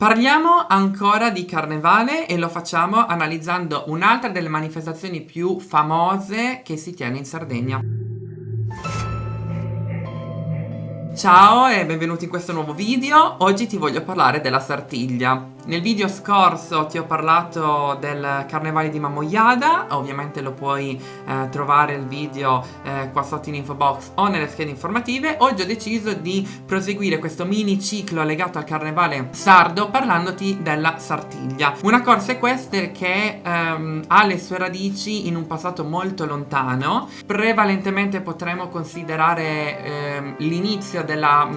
Parliamo ancora di carnevale e lo facciamo analizzando un'altra delle manifestazioni più famose che si tiene in Sardegna. Ciao e benvenuti in questo nuovo video. Oggi ti voglio parlare della Sartiglia. Nel video scorso ti ho parlato del Carnevale di Mamoiada, ovviamente lo puoi trovare il video qua sotto in info box o nelle schede informative. Oggi ho deciso di proseguire questo mini ciclo legato al Carnevale sardo parlandoti della Sartiglia, una corsa equestre che ha le sue radici in un passato molto lontano. Prevalentemente potremmo considerare l'inizio della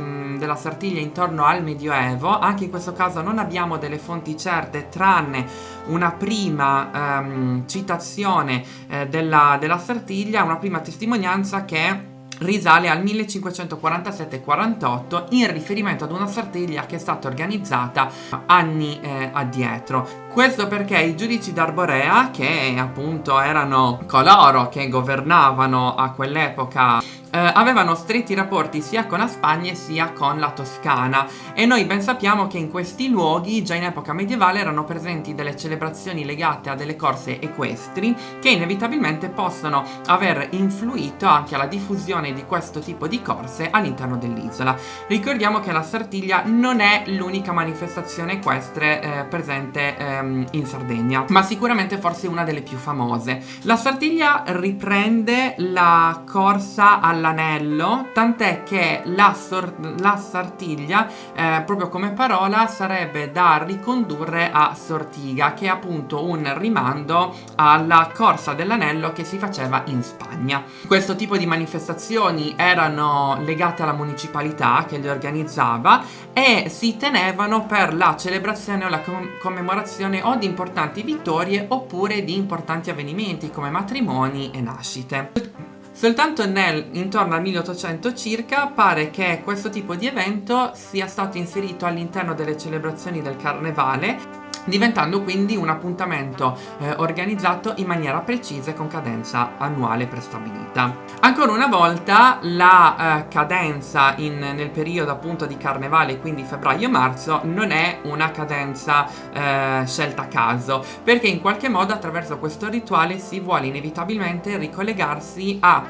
Sartiglia intorno al Medioevo. Anche in questo caso non abbiamo delle fonti certe tranne una prima citazione della Sartiglia, una prima testimonianza che risale al 1547-48 in riferimento ad una Sartiglia che è stata organizzata anni addietro. Questo perché i giudici d'Arborea, che appunto erano coloro che governavano a quell'epoca, avevano stretti rapporti sia con la Spagna sia con la Toscana, e noi ben sappiamo che in questi luoghi già in epoca medievale erano presenti delle celebrazioni legate a delle corse equestri che inevitabilmente possono aver influito anche alla diffusione di questo tipo di corse all'interno dell'isola. Ricordiamo che la Sartiglia non è l'unica manifestazione equestre presente in Sardegna, ma sicuramente forse una delle più famose. La Sartiglia riprende la corsa all'anello, tant'è che la Sartiglia proprio come parola sarebbe da ricondurre a sortiga, che è appunto un rimando alla corsa dell'anello che si faceva in Spagna. Questo tipo di manifestazioni erano legate alla municipalità che le organizzava e si tenevano per la celebrazione o la commemorazione o di importanti vittorie oppure di importanti avvenimenti come matrimoni e nascite. Soltanto intorno al 1800 circa pare che questo tipo di evento sia stato inserito all'interno delle celebrazioni del carnevale, diventando quindi un appuntamento organizzato in maniera precisa e con cadenza annuale prestabilita. Ancora una volta la cadenza nel periodo appunto di carnevale, quindi febbraio-marzo, non è una cadenza scelta a caso, perché in qualche modo attraverso questo rituale si vuole inevitabilmente ricollegarsi a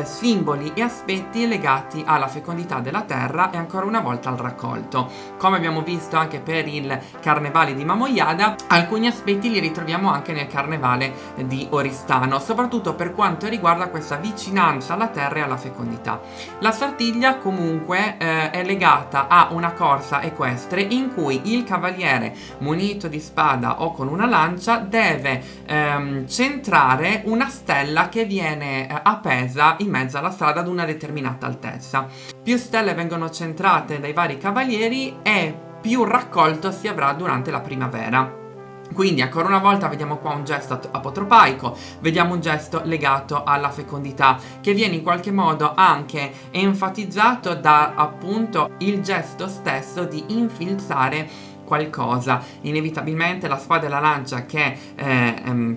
simboli e aspetti legati alla fecondità della terra e ancora una volta al raccolto. Come abbiamo visto anche per il Carnevale di Mamoiada, alcuni aspetti li ritroviamo anche nel Carnevale di Oristano, soprattutto per quanto riguarda questa vicinanza alla terra e alla fecondità. La Sartiglia comunque è legata a una corsa equestre in cui il cavaliere munito di spada o con una lancia deve centrare una stella che viene appesa in mezzo alla strada ad una determinata altezza. Più stelle vengono centrate dai vari cavalieri e più raccolto si avrà durante la primavera. Quindi ancora una volta vediamo qua un gesto apotropaico, vediamo un gesto legato alla fecondità che viene in qualche modo anche enfatizzato da appunto il gesto stesso di infilzare qualcosa. Inevitabilmente la spada e la lancia che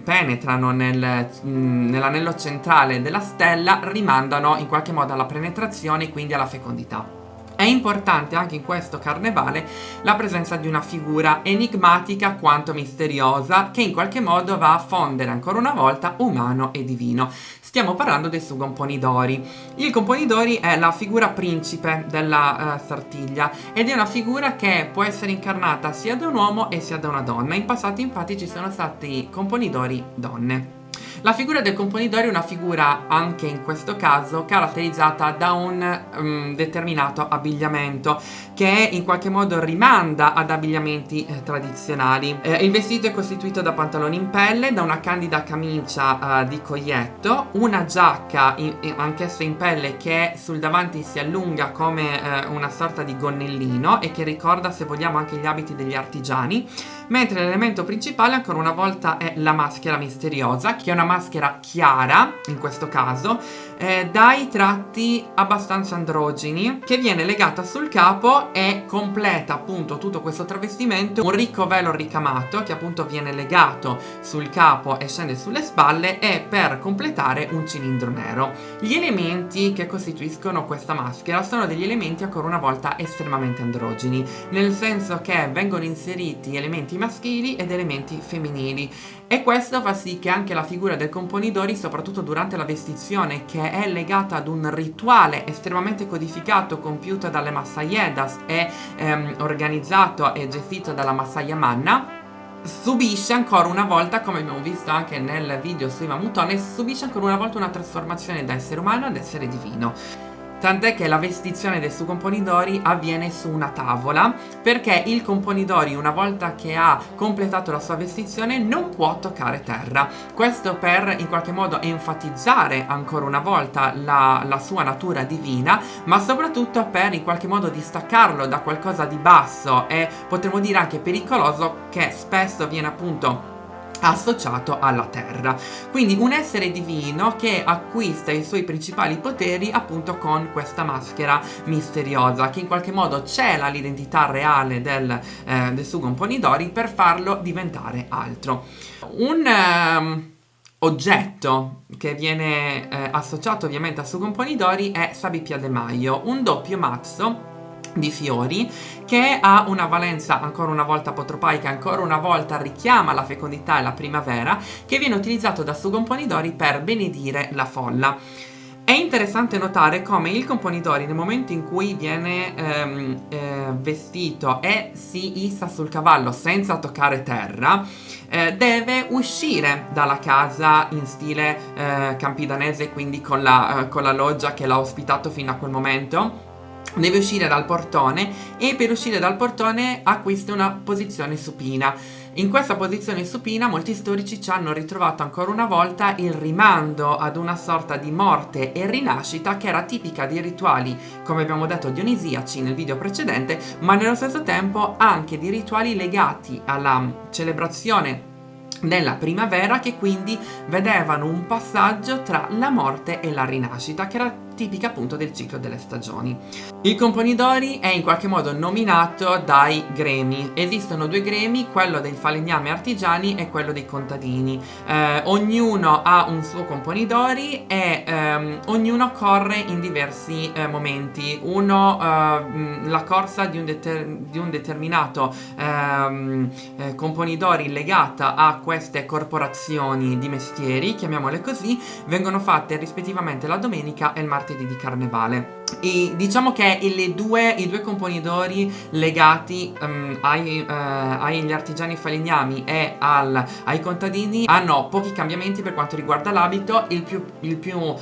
penetrano nell'anello centrale della stella rimandano in qualche modo alla penetrazione e quindi alla fecondità. È importante anche in questo carnevale la presenza di una figura enigmatica quanto misteriosa che in qualche modo va a fondere ancora una volta umano e divino. Stiamo parlando dei Sugonponidori. Il Componidori è la figura principe della Sartiglia ed è una figura che può essere incarnata sia da un uomo e sia da una donna. In passato infatti ci sono stati Componidori donne. La figura del Componidore è una figura, anche in questo caso, caratterizzata da un determinato abbigliamento che in qualche modo rimanda ad abbigliamenti tradizionali. Il vestito è costituito da pantaloni in pelle, da una candida camicia di coglietto, una giacca anch'essa in pelle che sul davanti si allunga come una sorta di gonnellino e che ricorda, se vogliamo, anche gli abiti degli artigiani, mentre l'elemento principale ancora una volta è la maschera misteriosa, che è una maschera chiara, in questo caso, dai tratti abbastanza androgini, che viene legata sul capo e completa appunto tutto questo travestimento un ricco velo ricamato che appunto viene legato sul capo e scende sulle spalle, e per completare un cilindro nero. Gli elementi che costituiscono questa maschera sono degli elementi ancora una volta estremamente androgini, nel senso che vengono inseriti elementi maschili ed elementi femminili, e questo fa sì che anche la figura del componidori, soprattutto durante la vestizione, che è legata ad un rituale estremamente codificato compiuto dalle Massayedas e organizzato e gestito dalla Masaya Manna, subisce ancora una volta, come abbiamo visto anche nel video sui Mamutone, subisce ancora una volta una trasformazione da essere umano ad essere divino. Tant'è che la vestizione del suo componidori avviene su una tavola, perché il componidori, una volta che ha completato la sua vestizione, non può toccare terra. Questo per in qualche modo enfatizzare ancora una volta la sua natura divina, ma soprattutto per in qualche modo distaccarlo da qualcosa di basso e potremmo dire anche pericoloso, che spesso viene appunto associato alla terra. Quindi un essere divino che acquista i suoi principali poteri appunto con questa maschera misteriosa, che in qualche modo cela l'identità reale del suo componidori per farlo diventare altro. Un oggetto che viene associato ovviamente a suo componidori è Sabipia de Maio, un doppio mazzo di fiori che ha una valenza ancora una volta apotropaica, ancora una volta richiama la fecondità e la primavera, che viene utilizzato da suo componidori per benedire la folla. È interessante notare come il componidori, nel momento in cui viene vestito e si issa sul cavallo senza toccare terra, deve uscire dalla casa in stile campidanese, quindi con la loggia che l'ha ospitato fino a quel momento. Deve uscire dal portone, e per uscire dal portone acquista una posizione supina. In questa posizione supina molti storici ci hanno ritrovato ancora una volta il rimando ad una sorta di morte e rinascita che era tipica dei rituali, come abbiamo detto, dionisiaci nel video precedente, ma nello stesso tempo anche di rituali legati alla celebrazione della primavera, che quindi vedevano un passaggio tra la morte e la rinascita, che era tipica appunto del ciclo delle stagioni. Il componidori è in qualche modo nominato dai gremi. Esistono due gremi, quello dei falegnami artigiani e quello dei contadini. Ognuno ha un suo componidori e ognuno corre in diversi momenti. Uno la corsa di un determinato componidori legata a queste corporazioni di mestieri, chiamiamole così, vengono fatte rispettivamente la domenica e il martedì di carnevale. E diciamo che i due componidori legati agli artigiani falegnami e ai contadini hanno pochi cambiamenti per quanto riguarda l'abito. Il più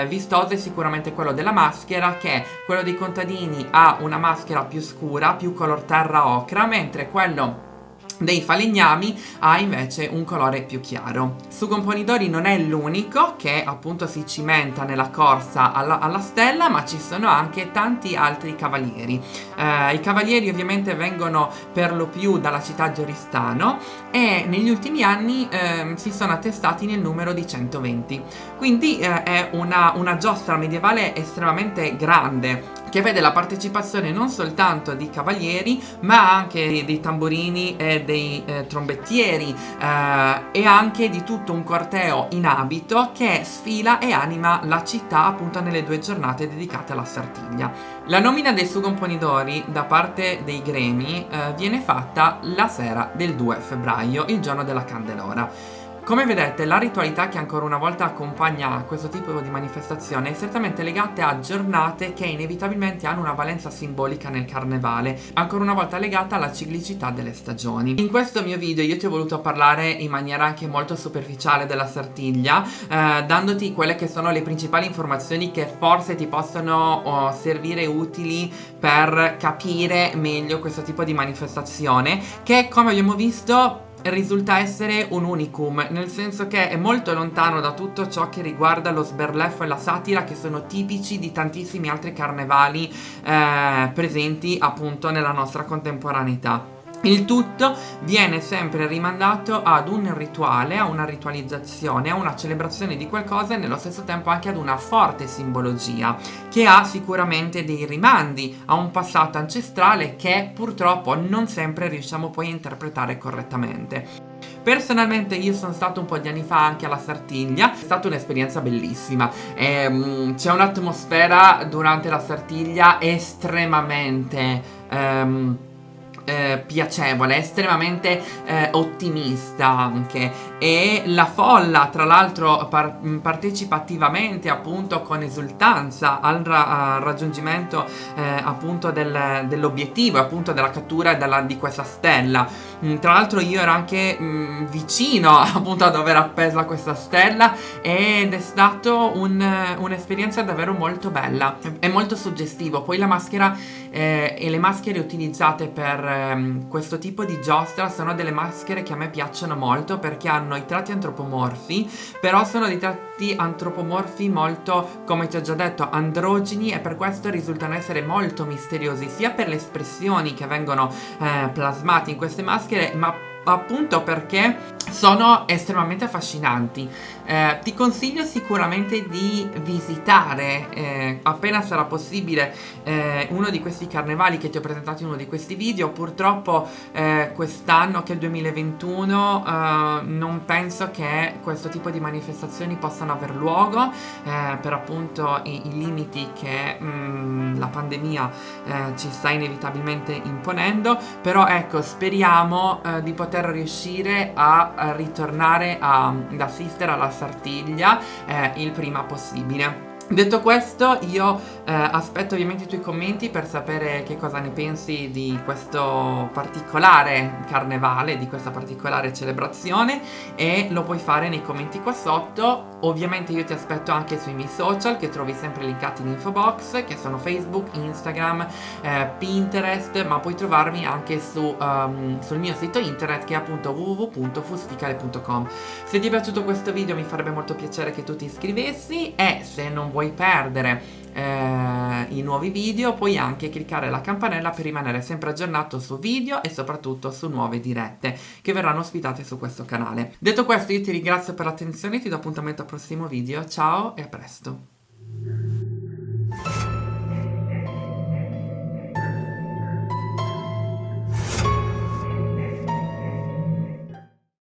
vistoso è sicuramente quello della maschera, che quello dei contadini ha una maschera più scura, più color terra ocra, mentre quello dei falegnami ha invece un colore più chiaro. Su componidori non è l'unico che appunto si cimenta nella corsa alla stella, ma ci sono anche tanti altri cavalieri. I cavalieri ovviamente vengono per lo più dalla città di Oristano e negli ultimi anni si sono attestati nel numero di 120. Quindi è una giostra medievale estremamente grande, che vede la partecipazione non soltanto di cavalieri, ma anche dei tamburini e dei trombettieri e anche di tutto un corteo in abito che sfila e anima la città appunto nelle 2 giornate dedicate alla Sartiglia. La nomina dei suoi componidori da parte dei gremi viene fatta la sera del 2 febbraio, il giorno della Candelora. Come vedete, la ritualità che ancora una volta accompagna questo tipo di manifestazione è strettamente legata a giornate che inevitabilmente hanno una valenza simbolica nel carnevale, ancora una volta legata alla ciclicità delle stagioni. In questo mio video io ti ho voluto parlare in maniera anche molto superficiale della Sartiglia, dandoti quelle che sono le principali informazioni che forse ti possono servire utili per capire meglio questo tipo di manifestazione, che come abbiamo visto risulta essere un unicum, nel senso che è molto lontano da tutto ciò che riguarda lo sberleffo e la satira, che sono tipici di tantissimi altri carnevali presenti appunto nella nostra contemporaneità. Il tutto viene sempre rimandato ad un rituale, a una ritualizzazione, a una celebrazione di qualcosa e nello stesso tempo anche ad una forte simbologia che ha sicuramente dei rimandi a un passato ancestrale che purtroppo non sempre riusciamo poi a interpretare correttamente. Personalmente io sono stato un po' di anni fa anche alla Sartiglia, è stata un'esperienza bellissima. C'è un'atmosfera durante la Sartiglia estremamente piacevole, estremamente ottimista anche, e la folla tra l'altro partecipa attivamente, appunto con esultanza al raggiungimento appunto dell'obiettivo, appunto della cattura di questa stella. Tra l'altro io ero anche vicino appunto a dove era appesa questa stella ed è stato un'esperienza davvero molto bella e molto suggestivo. Poi la maschera e le maschere utilizzate per questo tipo di giostra sono delle maschere che a me piacciono molto perché hanno i tratti antropomorfi, però sono dei tratti antropomorfi molto, come ti ho già detto, androgini, e per questo risultano essere molto misteriosi sia per le espressioni che vengono plasmate in queste maschere, ma appunto perché sono estremamente affascinanti. Ti consiglio sicuramente di visitare appena sarà possibile uno di questi carnevali che ti ho presentato in uno di questi video. Purtroppo quest'anno, che è il 2021, non penso che questo tipo di manifestazioni possano aver luogo per appunto i limiti che la pandemia ci sta inevitabilmente imponendo. Però ecco, speriamo di poter riuscire a ritornare ad assistere alla Sartiglia il prima possibile. Detto questo, io aspetto ovviamente i tuoi commenti per sapere che cosa ne pensi di questo particolare carnevale, di questa particolare celebrazione, e lo puoi fare nei commenti qua sotto. Ovviamente io ti aspetto anche sui miei social che trovi sempre linkati in info box, che sono Facebook, Instagram, Pinterest, ma puoi trovarmi anche sul mio sito internet, che è appunto www.fusticale.com. Se ti è piaciuto questo video mi farebbe molto piacere che tu ti iscrivessi, e se non vuoi perdere i nuovi video puoi anche cliccare la campanella per rimanere sempre aggiornato su video e soprattutto su nuove dirette che verranno ospitate su questo canale. Detto questo, io ti ringrazio per l'attenzione, ti do appuntamento al prossimo video, ciao e a presto.